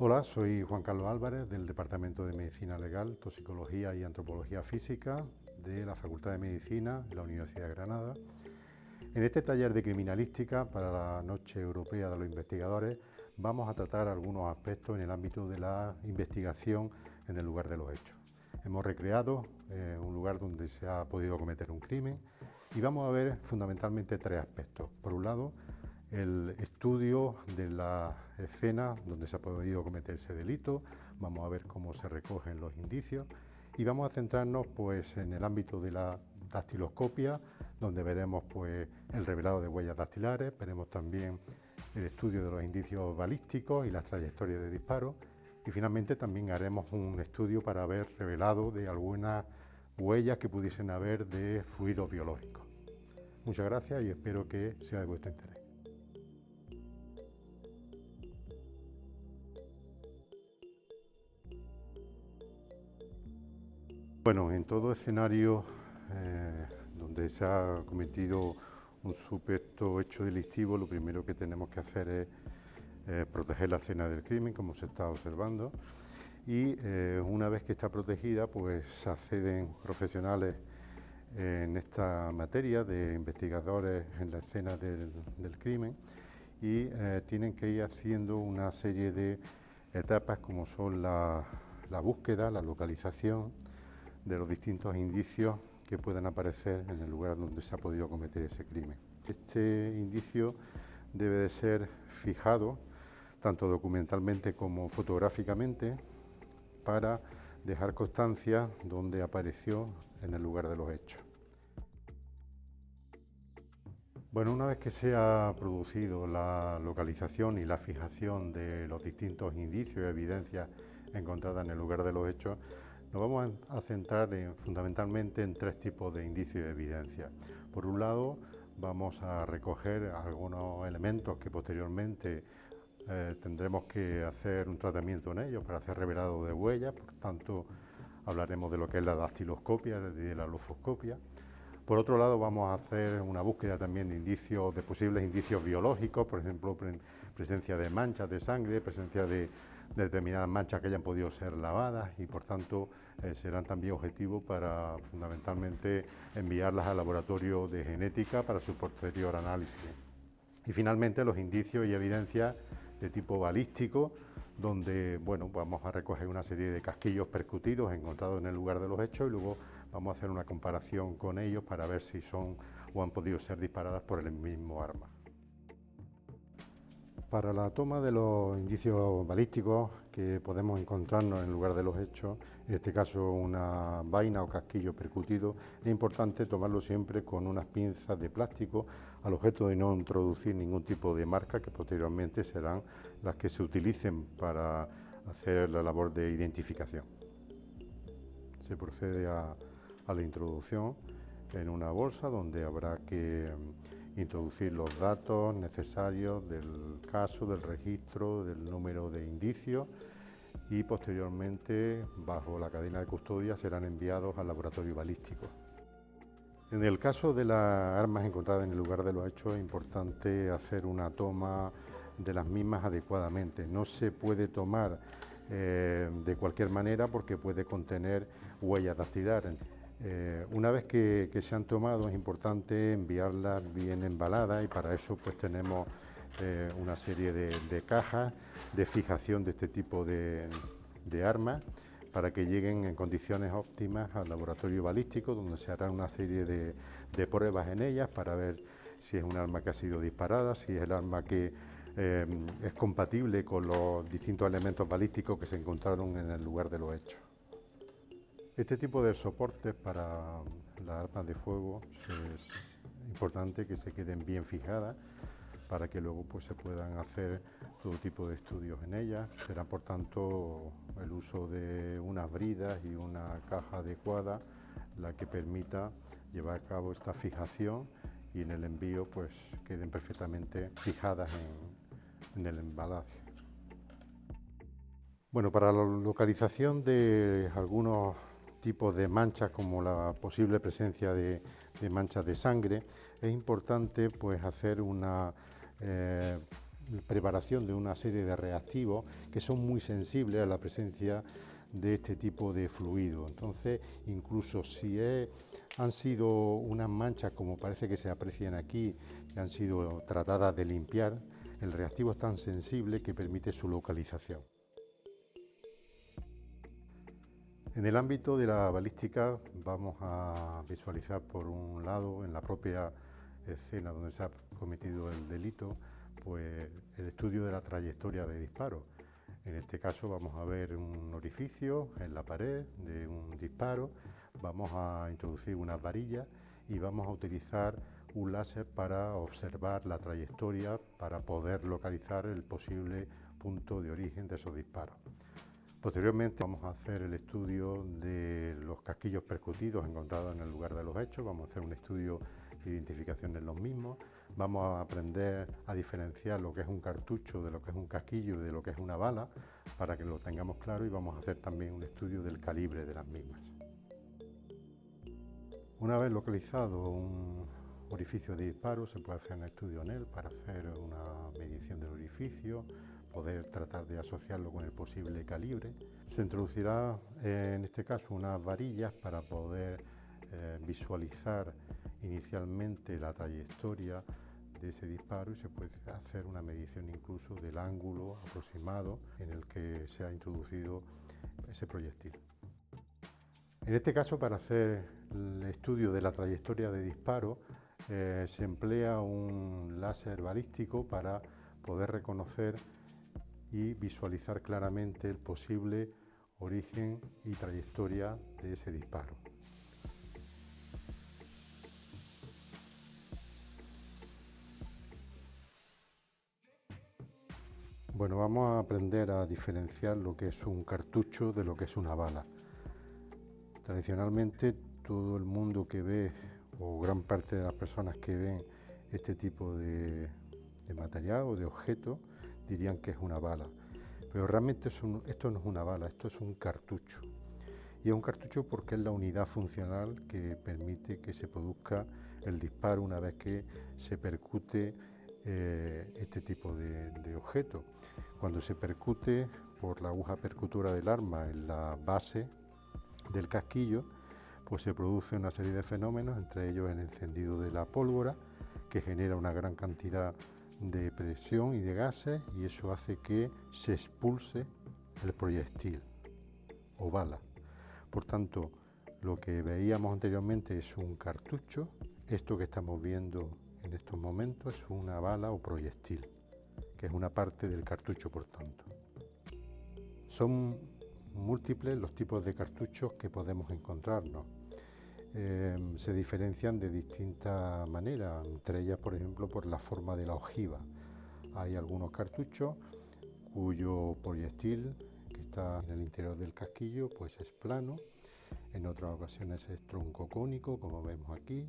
Hola, soy Juan Carlos Álvarez del Departamento de Medicina Legal, Toxicología y Antropología Física de la Facultad de Medicina de la Universidad de Granada. En este taller de criminalística para la Noche Europea de los Investigadores vamos a tratar algunos aspectos en el ámbito de la investigación en el lugar de los hechos. Hemos recreado un lugar donde se ha podido cometer un crimen y vamos a ver fundamentalmente tres aspectos. Por un lado, el estudio de la escena donde se ha podido cometer ese delito, vamos a ver cómo se recogen los indicios y vamos a centrarnos pues en el ámbito de la dactiloscopia, donde veremos pues el revelado de huellas dactilares, veremos también el estudio de los indicios balísticos y las trayectorias de disparo y finalmente también haremos un estudio para ver revelado de algunas huellas que pudiesen haber de fluidos biológicos. Muchas gracias y espero que sea de vuestro interés. Bueno, en todo escenario donde se ha cometido un supuesto hecho delictivo, lo primero que tenemos que hacer es proteger la escena del crimen, como se está observando, y una vez que está protegida, pues acceden profesionales en esta materia de investigadores en la escena del crimen y tienen que ir haciendo una serie de etapas como son la búsqueda, la localización de los distintos indicios que puedan aparecer en el lugar donde se ha podido cometer ese crimen. Este indicio debe de ser fijado tanto documentalmente como fotográficamente para dejar constancia donde apareció en el lugar de los hechos. Bueno, una vez que se ha producido la localización y la fijación de los distintos indicios y evidencias encontradas en el lugar de los hechos, nos vamos a centrar fundamentalmente en tres tipos de indicios y evidencias. Por un lado, vamos a recoger algunos elementos que posteriormente tendremos que hacer un tratamiento en ellos para hacer revelado de huellas, por tanto hablaremos de lo que es la dactiloscopia y de la lufoscopia. Por otro lado, vamos a hacer una búsqueda también de indicios, de posibles indicios biológicos, por ejemplo, presencia de manchas de sangre, presencia de determinadas manchas que hayan podido ser lavadas y, por tanto, serán también objetivos para fundamentalmente enviarlas al laboratorio de genética para su posterior análisis. Y finalmente, los indicios y evidencias de tipo balístico, donde vamos a recoger una serie de casquillos percutidos encontrados en el lugar de los hechos y luego vamos a hacer una comparación con ellos para ver si son o han podido ser disparadas por el mismo arma. Para la toma de los indicios balísticos que podemos encontrarnos en el lugar de los hechos, en este caso una vaina o casquillo percutido, es importante tomarlo siempre con unas pinzas de plástico al objeto de no introducir ningún tipo de marca que posteriormente serán las que se utilicen para hacer la labor de identificación. Se procede a la introducción en una bolsa donde habrá que introducir los datos necesarios del caso, del registro, del número de indicios y posteriormente, bajo la cadena de custodia, serán enviados al laboratorio balístico. En el caso de las armas encontradas en el lugar de los hechos es importante hacer una toma de las mismas adecuadamente. No se puede tomar de cualquier manera porque puede contener huellas dactilares. Una vez que se han tomado es importante enviarlas bien embaladas y para eso pues tenemos una serie de cajas de fijación de este tipo de armas para que lleguen en condiciones óptimas al laboratorio balístico donde se hará una serie de pruebas en ellas para ver si es un arma que ha sido disparada, si es el arma que es compatible con los distintos elementos balísticos que se encontraron en el lugar de los hechos. Este tipo de soportes para las armas de fuego es importante que se queden bien fijadas para que luego pues, se puedan hacer todo tipo de estudios en ellas. Será por tanto el uso de unas bridas y una caja adecuada la que permita llevar a cabo esta fijación y en el envío pues queden perfectamente fijadas en el embalaje. Bueno, para la localización de algunos tipos de manchas como la posible presencia de manchas de sangre, es importante pues hacer una preparación de una serie de reactivos que son muy sensibles a la presencia de este tipo de fluido. Entonces, incluso si han sido unas manchas, como parece que se aprecian aquí, que han sido tratadas de limpiar, el reactivo es tan sensible que permite su localización. En el ámbito de la balística vamos a visualizar por un lado en la propia escena donde se ha cometido el delito, pues el estudio de la trayectoria de disparo. En este caso vamos a ver un orificio en la pared de un disparo, vamos a introducir unas varillas y vamos a utilizar un láser para observar la trayectoria para poder localizar el posible punto de origen de esos disparos. Posteriormente vamos a hacer el estudio de los casquillos percutidos encontrados en el lugar de los hechos, vamos a hacer un estudio de identificación de los mismos, vamos a aprender a diferenciar lo que es un cartucho de lo que es un casquillo y de lo que es una bala, para que lo tengamos claro, y vamos a hacer también un estudio del calibre de las mismas. Una vez localizado un orificio de disparo, se puede hacer un estudio en él para hacer una medición del orificio, poder tratar de asociarlo con el posible calibre. Se introducirá en este caso unas varillas para poder visualizar inicialmente la trayectoria de ese disparo y se puede hacer una medición incluso del ángulo aproximado en el que se ha introducido ese proyectil. En este caso, para hacer el estudio de la trayectoria de disparo, se emplea un láser balístico para poder reconocer y visualizar claramente el posible origen y trayectoria de ese disparo. Bueno, vamos a aprender a diferenciar lo que es un cartucho de lo que es una bala. Tradicionalmente, todo el mundo que ve, o gran parte de las personas que ven este tipo de material o de objeto, dirían que es una bala. Pero realmente esto no es una bala, esto es un cartucho. Y es un cartucho porque es la unidad funcional que permite que se produzca el disparo una vez que se percute este tipo de objeto. Cuando se percute por la aguja percutora del arma en la base del casquillo, pues se produce una serie de fenómenos, entre ellos el encendido de la pólvora, que genera una gran cantidad de presión y de gases, y eso hace que se expulse el proyectil o bala. Por tanto, lo que veíamos anteriormente es un cartucho, esto que estamos viendo en estos momentos es una bala o proyectil, que es una parte del cartucho, por tanto. Son múltiples los tipos de cartuchos que podemos encontrarnos. Se diferencian de distintas maneras, entre ellas, por ejemplo, por la forma de la ojiva. Hay algunos cartuchos cuyo proyectil que está en el interior del casquillo pues es plano, en otras ocasiones es troncocónico, como vemos aquí,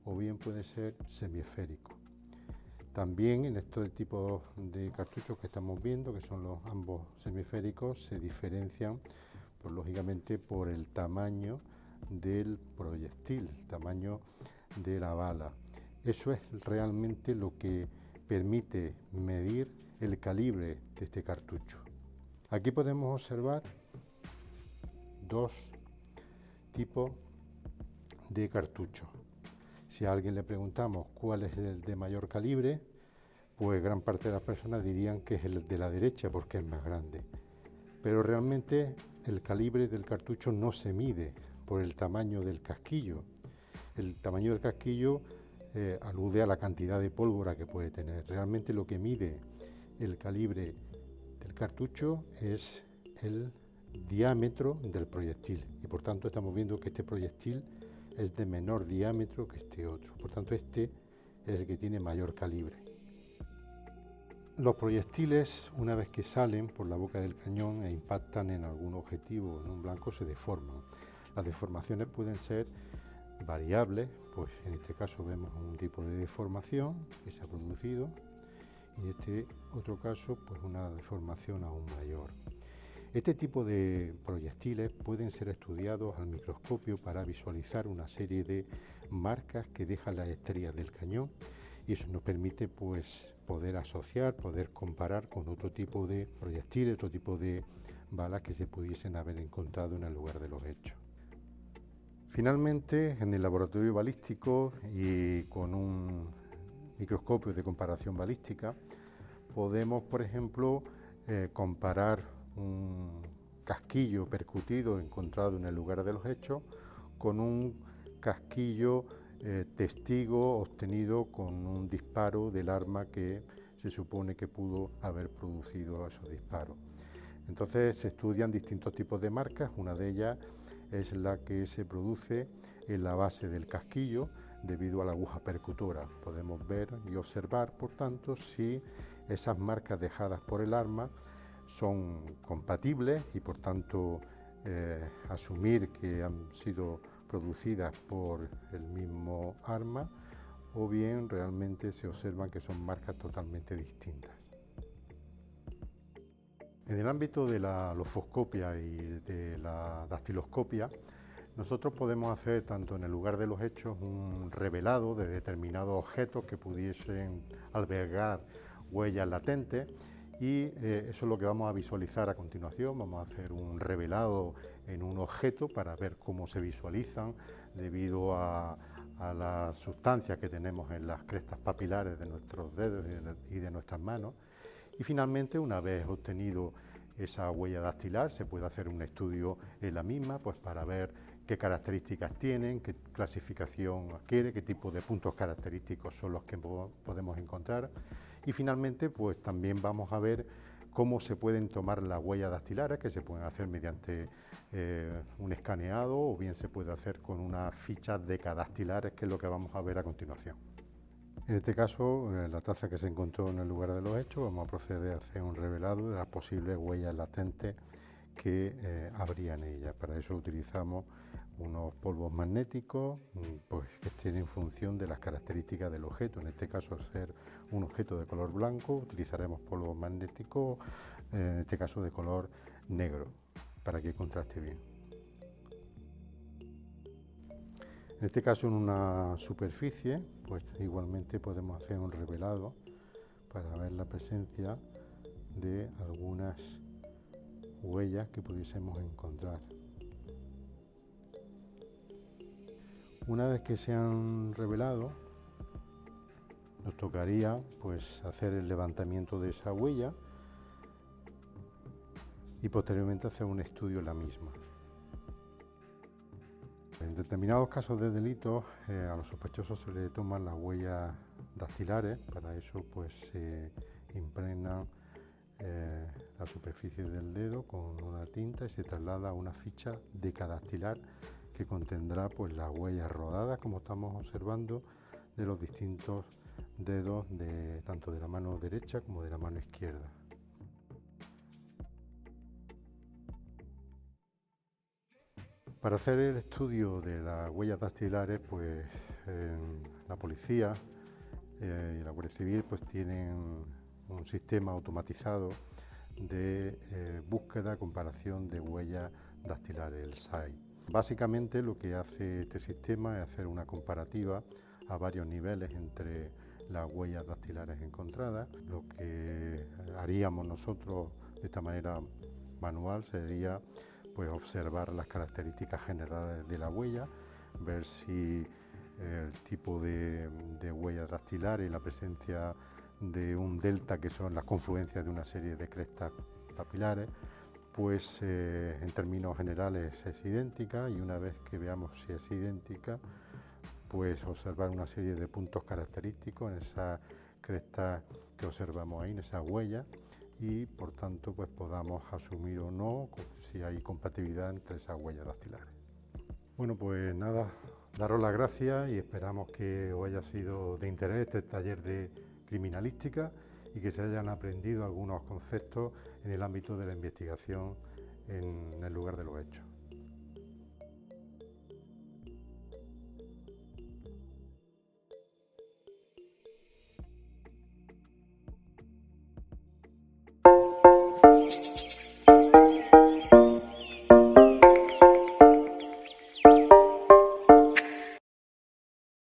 o bien puede ser semiesférico. También en estos tipos de cartuchos que estamos viendo, que son los ambos semiesféricos, se diferencian pues, lógicamente por el tamaño del proyectil, el tamaño de la bala. Eso es realmente lo que permite medir el calibre de este cartucho. Aquí podemos observar dos tipos de cartuchos. Si a alguien le preguntamos cuál es el de mayor calibre, pues gran parte de las personas dirían que es el de la derecha porque es más grande. Pero realmente el calibre del cartucho no se mide por el tamaño del casquillo. El tamaño del casquillo alude a la cantidad de pólvora que puede tener. Realmente lo que mide el calibre del cartucho es el diámetro del proyectil y por tanto estamos viendo que este proyectil es de menor diámetro que este otro, por tanto este es el que tiene mayor calibre. Los proyectiles, una vez que salen por la boca del cañón e impactan en algún objetivo, en un blanco, se deforman. Las deformaciones pueden ser variables, pues en este caso vemos un tipo de deformación que se ha producido y en este otro caso pues una deformación aún mayor. Este tipo de proyectiles pueden ser estudiados al microscopio para visualizar una serie de marcas que dejan las estrías del cañón y eso nos permite pues poder asociar, poder comparar con otro tipo de proyectiles, otro tipo de balas que se pudiesen haber encontrado en el lugar de los hechos. Finalmente, en el laboratorio balístico y con un microscopio de comparación balística, podemos, por ejemplo, comparar un casquillo percutido encontrado en el lugar de los hechos con un casquillo testigo obtenido con un disparo del arma que se supone que pudo haber producido esos disparos. Entonces se estudian distintos tipos de marcas, una de ellas es la que se produce en la base del casquillo debido a la aguja percutora. Podemos ver y observar, por tanto, si esas marcas dejadas por el arma son compatibles y, por tanto, asumir que han sido producidas por el mismo arma, o bien realmente se observan que son marcas totalmente distintas. En el ámbito de la lofoscopia y de la dactiloscopia, nosotros podemos hacer, tanto en el lugar de los hechos, un revelado de determinados objetos que pudiesen albergar huellas latentes, y eso es lo que vamos a visualizar a continuación. Vamos a hacer un revelado en un objeto para ver cómo se visualizan debido a las sustancias que tenemos en las crestas papilares de nuestros dedos y de nuestras manos. Y finalmente, una vez obtenido esa huella dactilar, se puede hacer un estudio en la misma, pues para ver qué características tienen, qué clasificación adquiere, qué tipo de puntos característicos son los que podemos encontrar. Y finalmente, pues también vamos a ver cómo se pueden tomar las huellas dactilares, que se pueden hacer mediante un escaneado, o bien se puede hacer con unas fichas decadactilares, que es lo que vamos a ver a continuación. En este caso, en la taza que se encontró en el lugar de los hechos, vamos a proceder a hacer un revelado de las posibles huellas latentes que habría en ella. Para eso utilizamos unos polvos magnéticos pues, que tienen función de las características del objeto. En este caso, al ser un objeto de color blanco, utilizaremos polvos magnéticos, en este caso de color negro, para que contraste bien. En este caso, en una superficie, pues igualmente podemos hacer un revelado para ver la presencia de algunas huellas que pudiésemos encontrar. Una vez que se han revelado, nos tocaría pues hacer el levantamiento de esa huella y posteriormente hacer un estudio de la misma. En determinados casos de delitos, a los sospechosos se le toman las huellas dactilares. Para eso pues se impregna la superficie del dedo con una tinta y se traslada a una ficha decadactilar que contendrá pues las huellas rodadas, como estamos observando, de los distintos dedos tanto de la mano derecha como de la mano izquierda. Para hacer el estudio de las huellas dactilares, pues la policía y la Guardia Civil pues tienen un sistema automatizado de búsqueda, comparación de huellas dactilares, el SAI. Básicamente lo que hace este sistema es hacer una comparativa a varios niveles entre las huellas dactilares encontradas. Lo que haríamos nosotros de esta manera manual sería pues observar las características generales de la huella, ver si el tipo de huella dactilar y la presencia de un delta, que son las confluencias de una serie de crestas papilares, pues en términos generales es idéntica, y una vez que veamos si es idéntica, pues observar una serie de puntos característicos en esa cresta que observamos ahí, en esa huella, y por tanto pues podamos asumir o no si hay compatibilidad entre esas huellas dactilares. Bueno, pues nada, daros las gracias y esperamos que os haya sido de interés este taller de criminalística y que se hayan aprendido algunos conceptos en el ámbito de la investigación en el lugar de los hechos.